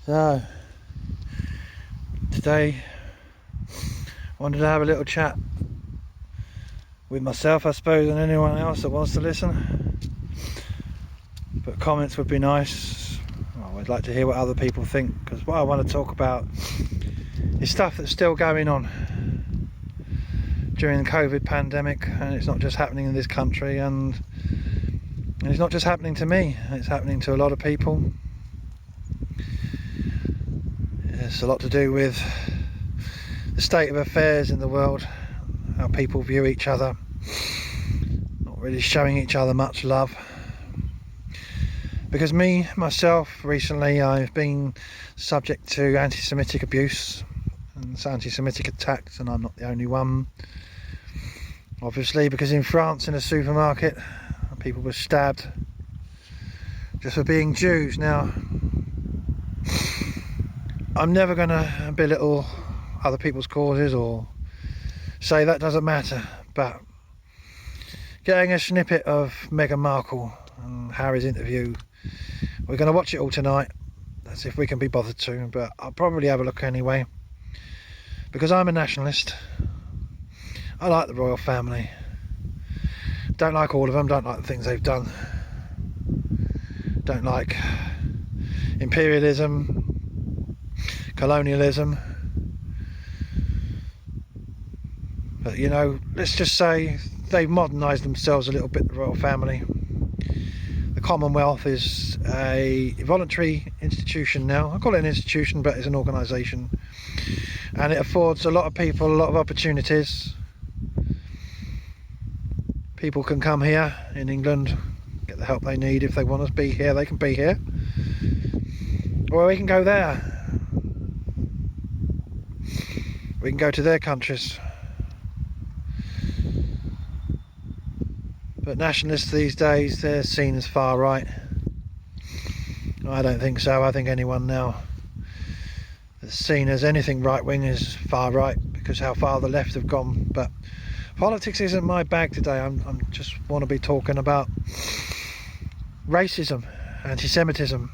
So, today I wanted to have a little chat with myself, I suppose, and anyone else that wants to listen. But comments would be nice. I always like to hear what other people think, because what I want to talk about is stuff that's still going on during the COVID pandemic, and it's not just happening in this country, and it's not just happening to me, it's happening to a lot of people. It's a lot to do with the state of affairs in the world, how people view each other, not really showing each other much love. Because myself, recently I've been subject to anti-Semitic abuse and anti-Semitic attacks, and I'm not the only one. Obviously, because in France, in a supermarket, people were stabbed just for being Jews. Now, I'm never going to belittle other people's causes or say that doesn't matter, but getting a snippet of Meghan Markle and Harry's interview, we're going to watch it all tonight. That's if we can be bothered to, but I'll probably have a look anyway, because I'm a nationalist. I like the royal family. Don't like all of them, don't like the things they've done. Don't like imperialism, colonialism. But you know, let's just say they've modernised themselves a little bit, the royal family. The Commonwealth is a voluntary institution now. I call it an institution, but it's an organisation, and it affords a lot of people a lot of opportunities. People can come here in England, get the help they need. If they want to be here, they can be here, or we can go there. We can go to their countries. But nationalists these days, they're seen as far right. I don't think so. I think anyone now that's seen as anything right wing is far right, because how far the left have gone. But politics isn't my bag today. I'm just want to be talking about racism, anti-Semitism.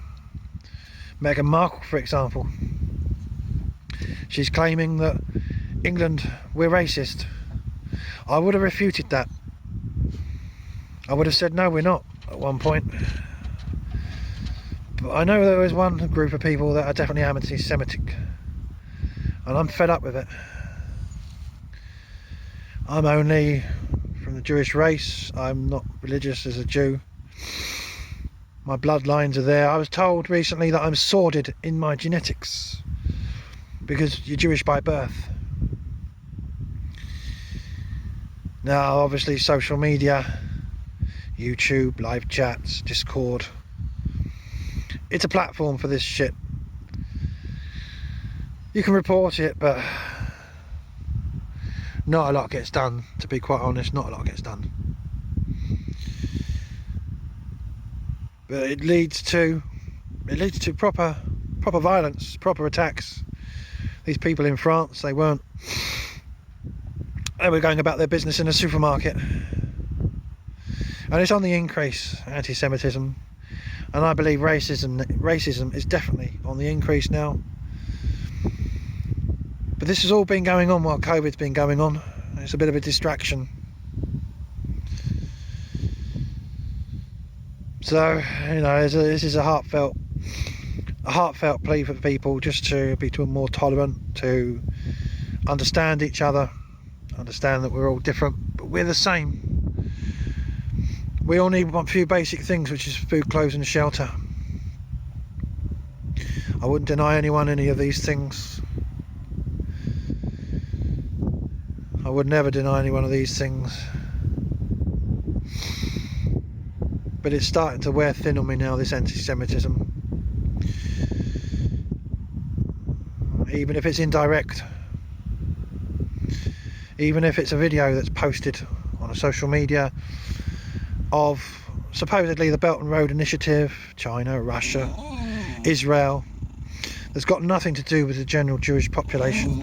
Meghan Markle, for example, she's claiming that England, we're racist. I would have refuted that. I would have said no, we're not, at one point. But I know there is one group of people that are definitely anti-Semitic, and I'm fed up with it. I'm only from the Jewish race. I'm not religious as a Jew. My bloodlines are there. I was told recently that I'm sordid in my genetics because you're Jewish by birth. Now, obviously, social media, YouTube, live chats, Discord, it's a platform for this shit. You can report it, but not a lot gets done, to be quite honest. Not a lot gets done. But it leads to proper violence, proper attacks. These people in France, they were going about their business in a supermarket. And it's on the increase, anti-Semitism, and I believe racism is definitely on the increase now. But this has all been going on while COVID's been going on. It's a bit of a distraction. So, you know, this is a heartfelt plea for people just to be more tolerant, to understand each other, understand that we're all different, but we're the same. We all need one few basic things, which is food, clothes and shelter. I wouldn't deny anyone any of these things. I would never deny any one of these things. But it's starting to wear thin on me now, this anti-Semitism. Even if it's indirect. Even if it's a video that's posted on a social media of supposedly the Belt and Road Initiative, China, Russia, Israel, that's got nothing to do with the general Jewish population.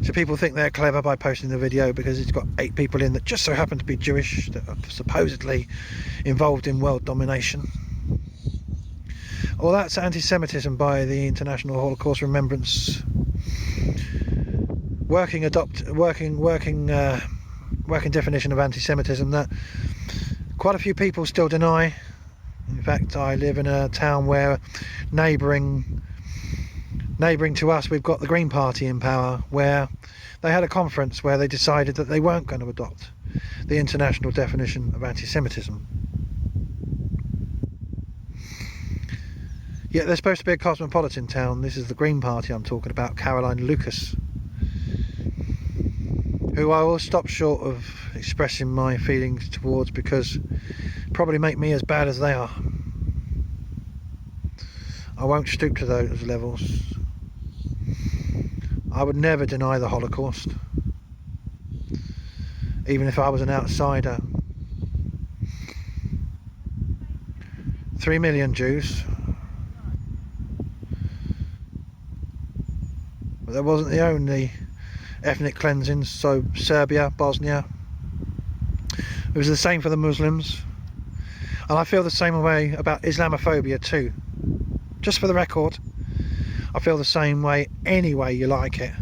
So people think they're clever by posting the video because it's got 8 people in that just so happen to be Jewish, that are supposedly involved in world domination. Well, that's anti-Semitism by the International Holocaust Remembrance. Working definition of anti-Semitism that quite a few people still deny. In fact, I live in a town where neighbouring to us, we've got the Green Party in power, where they had a conference where they decided that they weren't going to adopt the international definition of anti-Semitism. Yet they're supposed to be a cosmopolitan town. This is the Green Party I'm talking about, Caroline Lucas, who I will stop short of expressing my feelings towards because probably make me as bad as they are. I won't stoop to those levels. I would never deny the Holocaust, even if I was an outsider. 3 million Jews. But that wasn't the only ethnic cleansing. So Serbia, Bosnia. It was the same for the Muslims. And I feel the same way about Islamophobia too. Just for the record, I feel the same way any way you like it.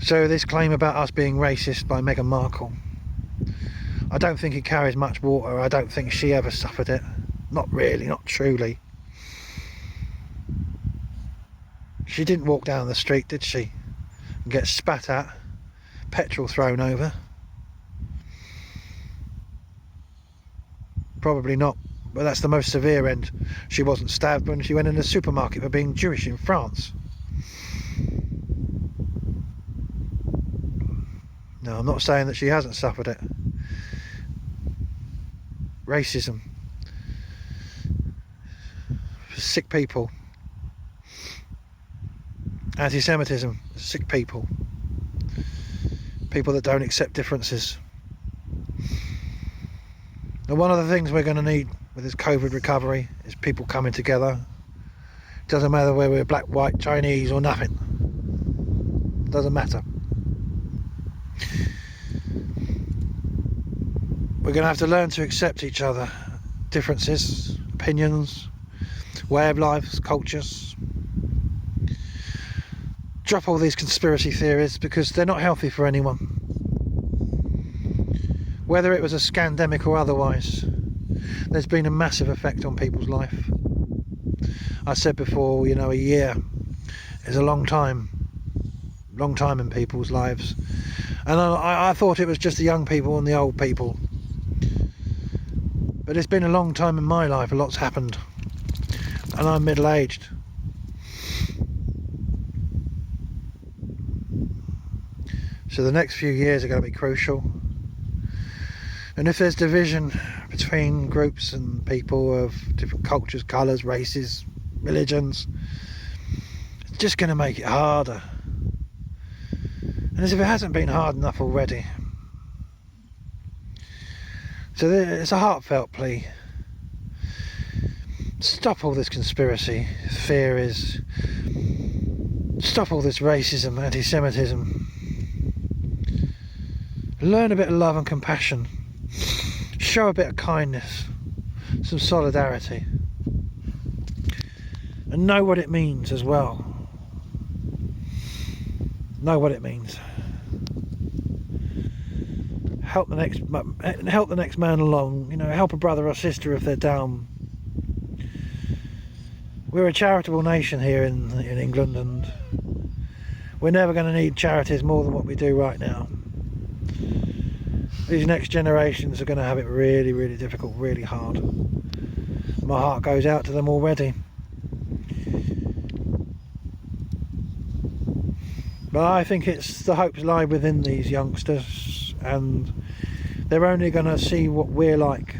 So this claim about us being racist by Meghan Markle, I don't think it carries much water. I don't think she ever suffered it. Not really, not truly. She didn't walk down the street, did she? And get spat at, petrol thrown over. Probably not. But that's the most severe end. She wasn't stabbed when she went in the supermarket for being Jewish in France. No, I'm not saying that she hasn't suffered it. Racism. Sick people. Anti-Semitism. Sick people. People that don't accept differences. And one of the things we're going to need with this COVID recovery is people coming together. Doesn't matter whether we're black, white, Chinese or nothing. Doesn't matter. We're going to have to learn to accept each other. Differences, opinions, way of lives, cultures. Drop all these conspiracy theories because they're not healthy for anyone. Whether it was a scandemic or otherwise, there's been a massive effect on people's life. I said before, you know, a year is a long time in people's lives. And I thought it was just the young people and the old people. But it's been a long time in my life, a lot's happened. And I'm middle-aged. So the next few years are going to be crucial. And if there's division between groups and people of different cultures, colours, races, religions, it's just going to make it harder. And as if it hasn't been hard enough already. So it's a heartfelt plea. Stop all this conspiracy theories. Stop all this racism, anti-Semitism. Learn a bit of love and compassion. Show a bit of kindness, some solidarity, and know what it means as well. Know what it means. Help the next man along. You know, help a brother or sister if they're down. We're a charitable nation here in England, and we're never going to need charities more than what we do right now. These next generations are going to have it really, really difficult, really hard. My heart goes out to them already. But I think the hopes lie within these youngsters, and they're only going to see what we're like.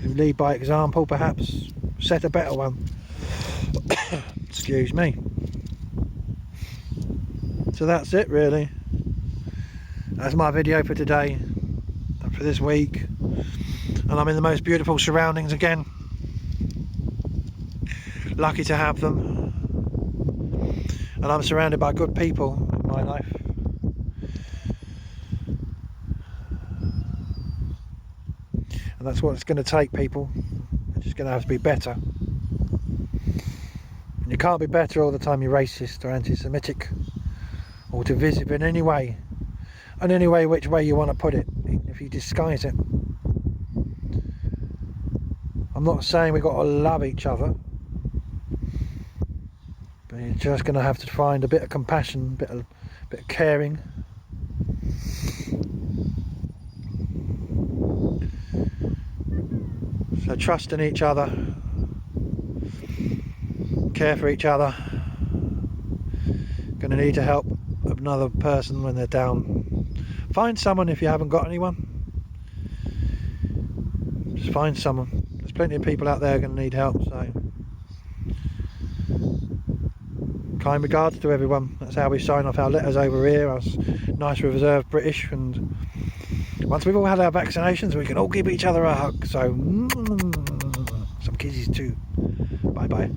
Lead by example, perhaps. Set a better one. Excuse me. So that's it, really. That's my video for today and for this week, and I'm in the most beautiful surroundings again. Lucky to have them, and I'm surrounded by good people in my life. And that's what it's going to take, people. You're just going to have to be better. And you can't be better all the time you're racist or anti-Semitic or divisive in any way. In any way, which way you want to put it, even if you disguise it. I'm not saying we've got to love each other, but you're just going to have to find a bit of compassion, a bit of caring. So trust in each other, care for each other. Going to need to help another person when they're down. Find someone if you haven't got anyone. Just find someone. There's plenty of people out there going to need help. So kind regards to everyone. That's how we sign off our letters over here. Us nice reserved British. And once we've all had our vaccinations, we can all give each other a hug. So some kisses too. Bye bye.